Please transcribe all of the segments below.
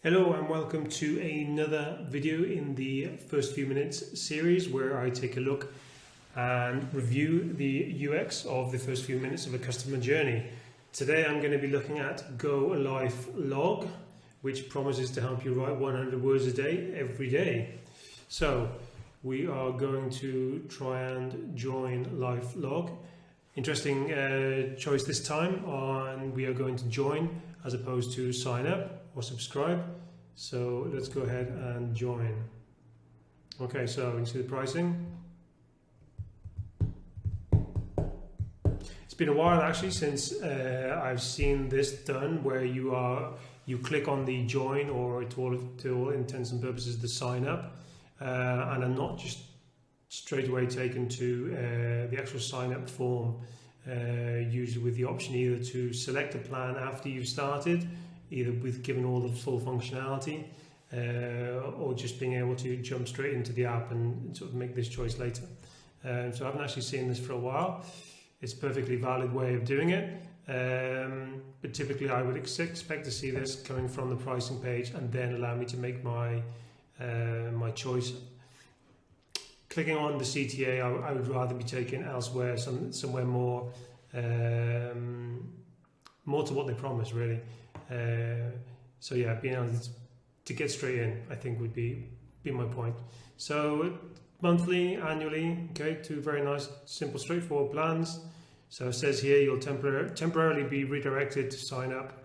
Hello and welcome to another video in the first few minutes series where I take a look and review the UX of the first few minutes of a customer journey. Today I'm going to be looking at Go Lifelog, which promises to help you write 100 words a day every day. So we are going to try and join Lifelog. Interesting choice this time on we are going to join as opposed to sign up or subscribe. So let's go ahead and join. Okay, so you see the pricing. It's been a while actually since I've seen this done where you click on the join or to all intents and purposes the sign up and I'm not just straight away taken to the actual sign up form, usually with the option either to select a plan after you've started, either with given all the full functionality or just being able to jump straight into the app and sort of make this choice later. So I haven't actually seen this for a while. It's a perfectly valid way of doing it, but typically I would expect to see this coming from the pricing page and then allow me to make my my choice. Clicking on the CTA, I would rather be taken elsewhere, somewhere more more to what they promise, really. So yeah, being able to get straight in, I think would be my point. So monthly, annually, okay, two very nice, simple, straightforward plans. So it says here you'll temporarily be redirected to sign up.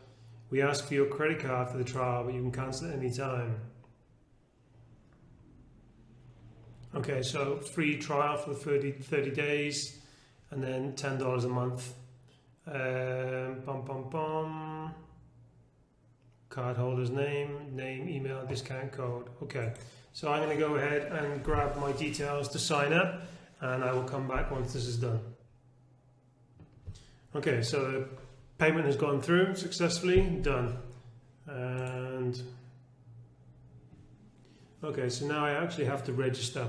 We ask for your credit card for the trial, but you can cancel at any time. Okay, so free trial for 30 days, and then $10 a month. Cardholder's name, email, discount code. Okay, so I'm going to go ahead and grab my details to sign up, and I will come back once this is done. Okay, so the payment has gone through successfully, done. And okay, so now I actually have to register.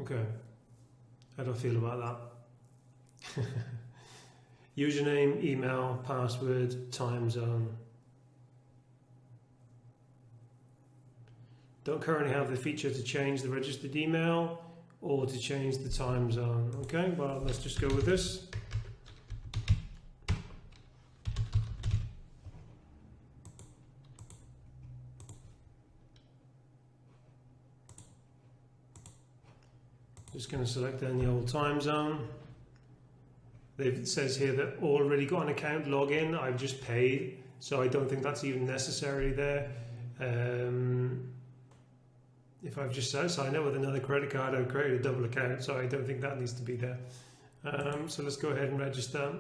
Okay, how do I feel about that? Username, email, password, time zone. Don't currently have the feature to change the registered email or to change the time zone. Okay, well, let's just go with this. Just going to select then the old time zone. It says here that already got an account login. I've just paid, so I don't think that's even necessary there. If I've just signed up with another credit card, I've created a double account, so I don't think that needs to be there. So let's go ahead and register.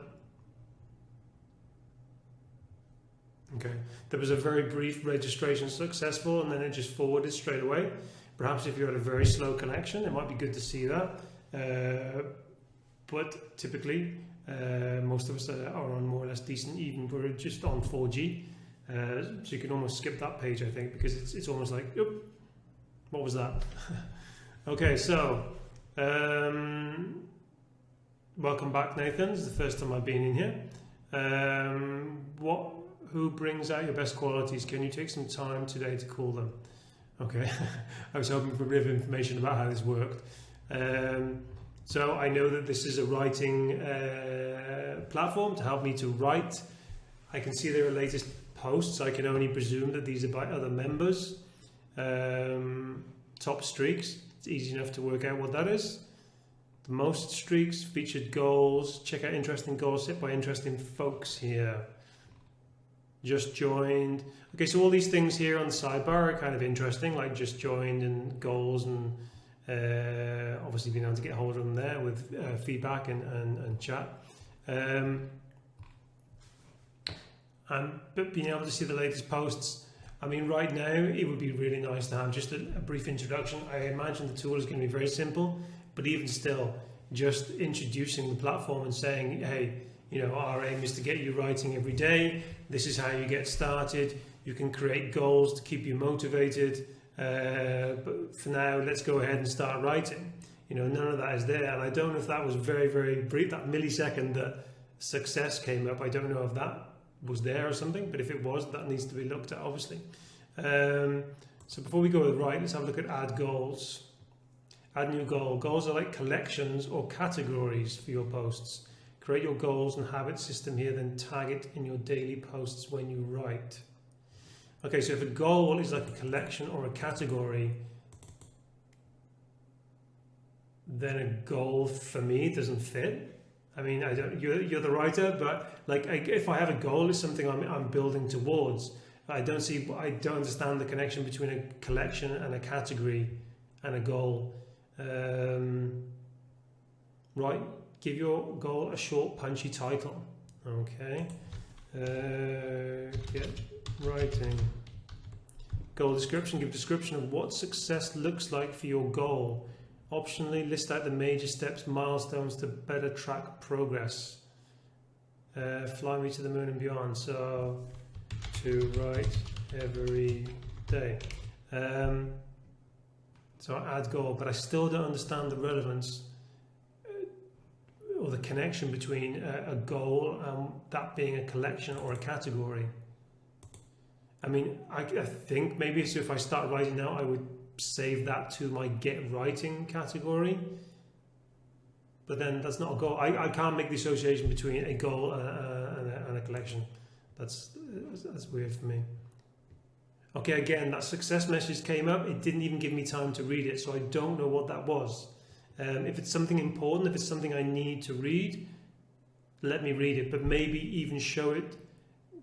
Okay, there was a very brief registration successful, and then it just forwarded straight away. Perhaps if you had a very slow connection, it might be good to see that. But typically, most of us are on more or less decent, even we're just on 4G. So you can almost skip that page, I think, because it's almost like, oop, what was that? Okay, so welcome back, Nathan. It's the first time I've been in here. Who brings out your best qualities? Can you take some time today to call them? Okay, I was hoping for a bit of information about how this worked. So I know that this is a writing platform to help me to write. I can see their latest posts. I can only presume that these are by other members. Top streaks, it's easy enough to work out what that is. The most streaks, featured goals. Check out interesting goals set by interesting folks here. Just joined. Okay, so all these things here on the sidebar are kind of interesting, like just joined and goals, and obviously being able to get hold of them there with feedback and chat. But being able to see the latest posts, I mean, right now it would be really nice to have just a brief introduction. I imagine the tool is going to be very simple, but even still, just introducing the platform and saying, hey, you know, our aim is to get you writing every day. This is how you get started. You can create goals to keep you motivated. But for now, let's go ahead and start writing. You know, none of that is there. And I don't know if that was very, very brief, that millisecond that success came up. I don't know if that was there or something, but if it was, that needs to be looked at, obviously. So before we go with right, let's have a look at add goals. Add new goal. Goals are like collections or categories for your posts. Create your goals and habit system here, then tag it in your daily posts when you write. Okay, so if a goal is like a collection or a category, then a goal for me doesn't fit. I mean, I don't. You're the writer, but like, if I have a goal, it's something I'm building towards. I don't understand the connection between a collection and a category and a goal. Right, give your goal a short, punchy title. Okay. Get writing. Goal description. Give description of what success looks like for your goal. Optionally, list out the major steps, milestones to better track progress. Fly me to the moon and beyond. So, to write every day. So add goal, but I still don't understand the relevance or the connection between a goal and that being a collection or a category. I mean, I think maybe so if I start writing now, I would save that to my get writing category, but then that's not a goal. I can't make the association between a goal and a collection. That's weird for me. Okay, again, that success message came up. It didn't even give me time to read it, so I don't know what that was. If it's something important, if it's something I need to read, let me read it, but maybe even show it,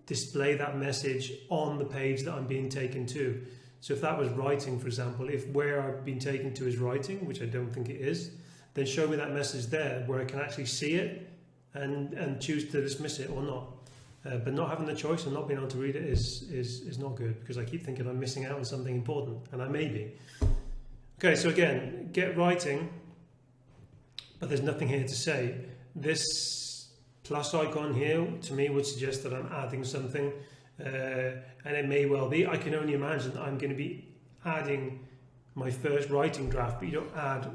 display that message on the page that I'm being taken to. So if that was writing, for example, if where I've been taken to is writing, which I don't think it is, then show me that message there where I can actually see it and choose to dismiss it or not. But not having the choice and not being able to read it is not good, because I keep thinking I'm missing out on something important, and I may be. Okay, so again, get writing, but there's nothing here to say. This plus icon here to me would suggest that I'm adding something, and it may well be. I can only imagine that I'm going to be adding my first writing draft, but you don't add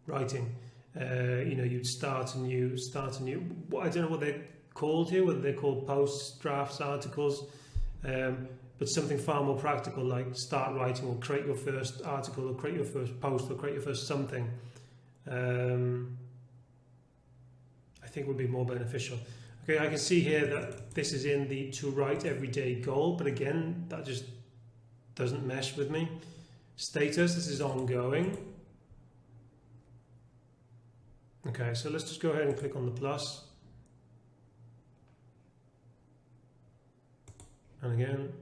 writing. You'd start a new. I don't know what they're called here, whether they're called posts, drafts, articles, but something far more practical like start writing or create your first article or create your first post or create your first something. I think would be more beneficial. Okay, I can see here that this is in the to write everyday goal, but again, that just doesn't mesh with me. Status, this is ongoing. Okay, so let's just go ahead and click on the plus. And again,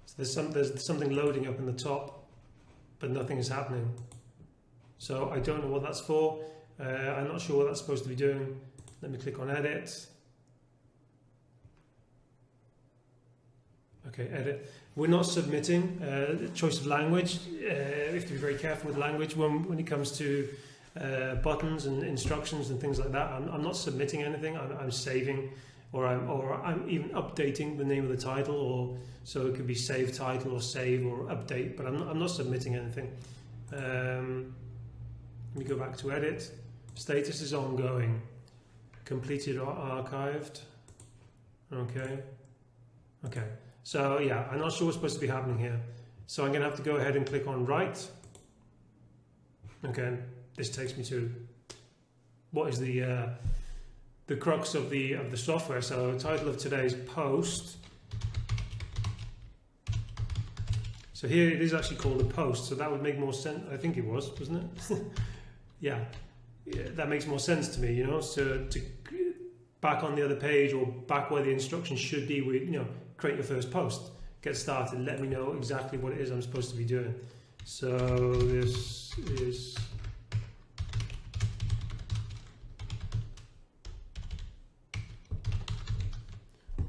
so there's something loading up in the top, but nothing is happening. So I don't know what that's for. I'm not sure what that's supposed to be doing. Let me click on edit. Okay, edit. We're not submitting. Choice of language. We have to be very careful with language when it comes to buttons and instructions and things like that. I'm not submitting anything. I'm saving, or I'm even updating the name of the title, or so it could be save title or save or update. But I'm not submitting anything. Let me go back to edit. Status is ongoing. Completed or archived. Okay. Okay. So yeah, I'm not sure what's supposed to be happening here. So I'm going to have to go ahead and click on write. Okay. This takes me to what is the crux of the software. So title of today's post. So here it is actually called a post. So that would make more sense. I think it was, wasn't it? Yeah, that makes more sense to me. So to back on the other page or back where the instructions should be, create your first post, get started. Let me know exactly what it is I'm supposed to be doing. So this is.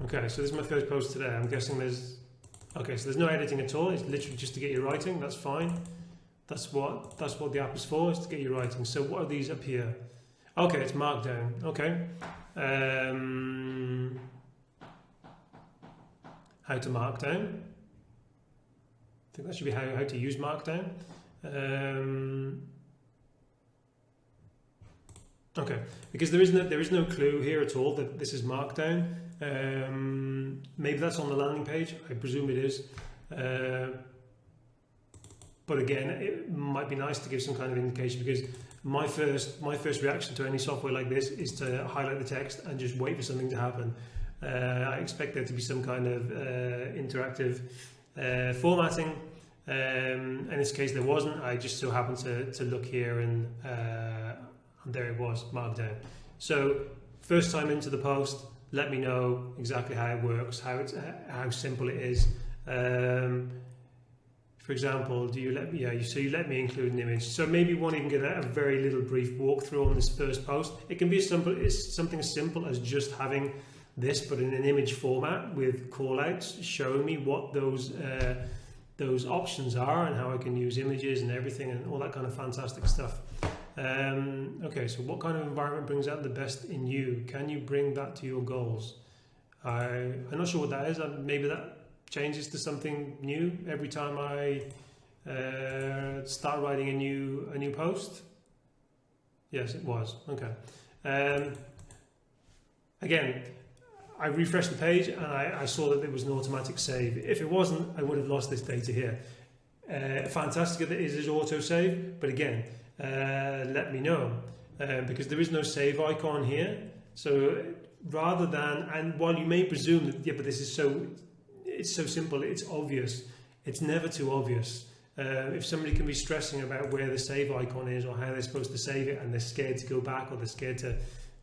Okay, so this is my first post today. I'm guessing so there's no editing at all. It's literally just to get you writing. That's fine. That's what the app is for, is to get you writing. So what are these up here? Okay, it's Markdown. Okay. How to Markdown. I think that should be how to use Markdown. Okay, because there is no clue here at all that this is Markdown. Maybe that's on the landing page. I presume it is. But again, it might be nice to give some kind of indication, because my first reaction to any software like this is to highlight the text and just wait for something to happen. I expect there to be some kind of interactive formatting. In this case, there wasn't. I just so happened to look here, and there it was, Markdown. So first time into the post, let me know exactly how it works, how simple it is. For example, do you let me? Yeah, so you let me include an image. So maybe you won't even get a very little brief walkthrough on this first post. It can be something as simple as just having this, but in an image format with callouts showing me what those options are and how I can use images and everything and all that kind of fantastic stuff. Okay, so what kind of environment brings out the best in you? Can you bring that to your goals? I'm not sure what that is. Maybe that changes to something new every time I start writing a new post. Yes, it was. Okay. Again, I refreshed the page and I saw that there was an automatic save. If it wasn't, I would have lost this data here. Fantastic that it is autosave, but again, let me know, because there is no save icon here. So rather than, and while you may presume that, yeah, but this is it's so simple, it's obvious. It's never too obvious. If somebody can be stressing about where the save icon is or how they're supposed to save it, and they're scared to go back or they're scared to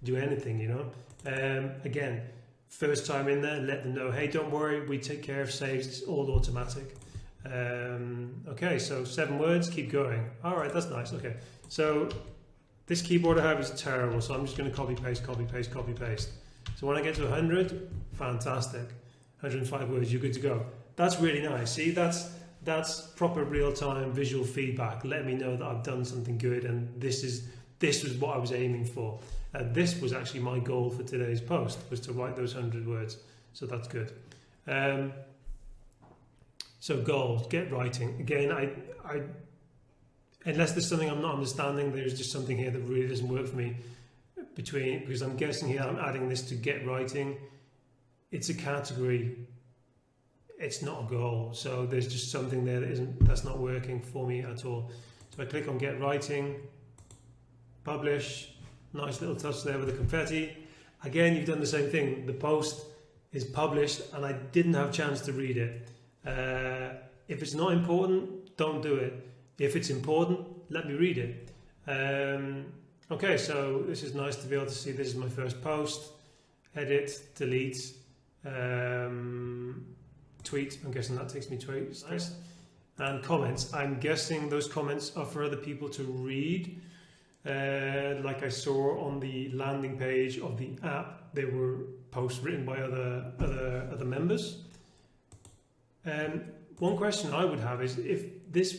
do anything, you know. Again, first time in there, let them know, hey, don't worry, we take care of saves, it's all automatic. Okay, so 7 words, keep going. All right, that's nice. Okay, so this keyboard I have is terrible, so I'm just going to copy paste. So when I get to 100, fantastic. 105 words, you're good to go. That's really nice. See, that's proper real-time visual feedback. Let me know that I've done something good, and this was what I was aiming for. This was actually my goal for today's post, was to write those 100 words. So that's good. So goals, get writing. Again, I unless there's something I'm not understanding, there's just something here that really doesn't work for me. Because I'm guessing here I'm adding this to get writing. It's a category. It's not a goal. So there's just something there that's not working for me at all. So I click on get writing, publish. Nice little touch there with the confetti. Again, you've done the same thing. The post is published and I didn't have a chance to read it. If it's not important, don't do it. If it's important, let me read it. Okay, so this is nice to be able to see. This is my first post. Edit, delete, tweet. I'm guessing that takes me to tweets. Nice. And comments. I'm guessing those comments are for other people to read. Like I saw on the landing page of the app, there were posts written by other members. One question I would have is, if this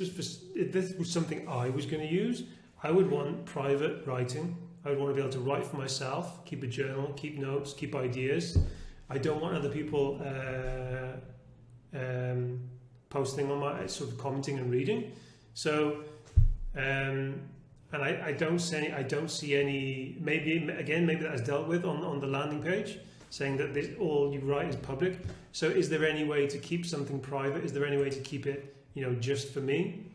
was something I was going to use, I would want private writing. I would want to be able to write for myself, keep a journal, keep notes, keep ideas. I don't want other people posting on my, sort of commenting and reading. So, and I don't see any. Maybe that is dealt with on the landing page, saying that all you write is public. So is there any way to keep something private? Is there any way to keep it, just for me?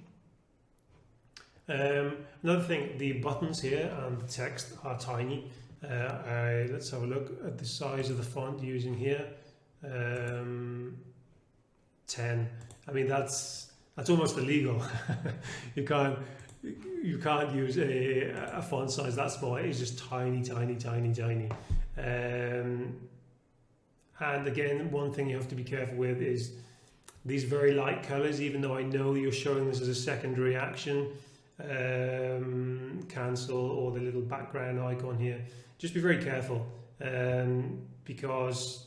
Another thing, the buttons here and the text are tiny. Let's have a look at the size of the font using here. 10. I mean, that's almost illegal. You can't use a font size that small. It's just tiny. And again, one thing you have to be careful with is these very light colors. Even though I know you're showing this as a secondary action, cancel, or the little background icon here, just be very careful, because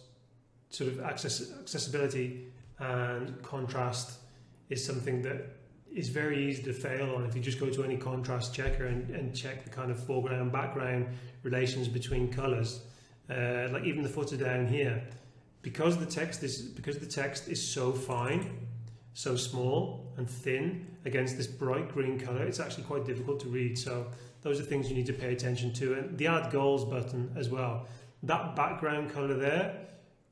sort of accessibility and contrast is something that is very easy to fail on. If you just go to any contrast checker and check the kind of foreground background relations between colors, like even the footer down here, because the text is so fine, so small and thin against this bright green color, it's actually quite difficult to read. So those are things you need to pay attention to. And the add goals button as well. That background color there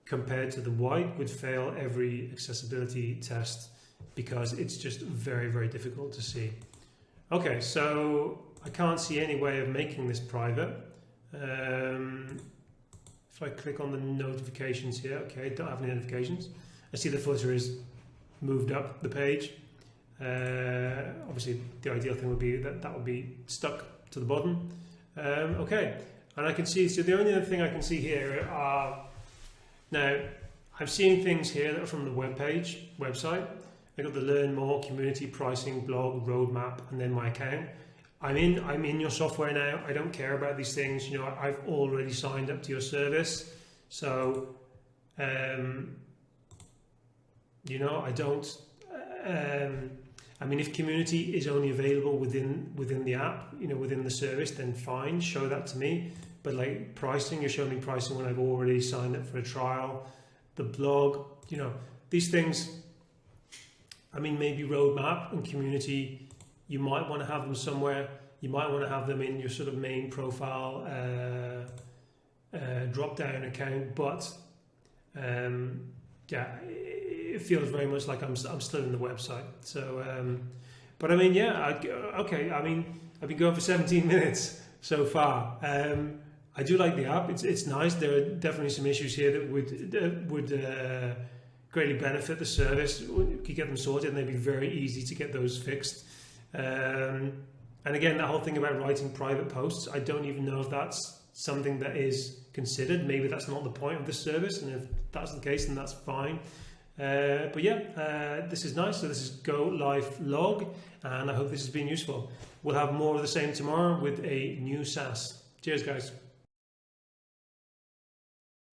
compared to the white would fail every accessibility test because it's just very, very difficult to see. Okay, so I can't see any way of making this private. If I click on the notifications here, okay, don't have any notifications. I see the footer is moved up the page. Obviously, the ideal thing would be that that would be stuck to the bottom. Okay, and I can see, so the only other thing I can see here are, now I'm seeing things here that are from the website. I've got the learn more, community, pricing, blog, roadmap, and then my account. I'm in your software now. I don't care about these things. You know, I've already signed up to your service. So, you know, I don't, I mean, if community is only available within the app, you know, within the service, then fine, show that to me. But like pricing, you're showing me pricing when I've already signed up for a trial. The blog, you know, these things, I mean, maybe roadmap and community, you might want to have them somewhere. You might want to have them in your sort of main profile drop-down account, but yeah, it feels very much like I'm still in the website. So, but I mean, yeah, okay. I mean, I've been going for 17 minutes so far. I do like the app. It's nice. There are definitely some issues here that would greatly benefit the service. You could get them sorted, and they'd be very easy to get those fixed. And again, that whole thing about writing private posts, I don't even know if that's something that is considered. Maybe that's not the point of the service, and if that's the case, then that's fine. But yeah, this is nice. So this is Go Lifelog, and I hope this has been useful. We'll have more of the same tomorrow with a new SaaS. Cheers, guys.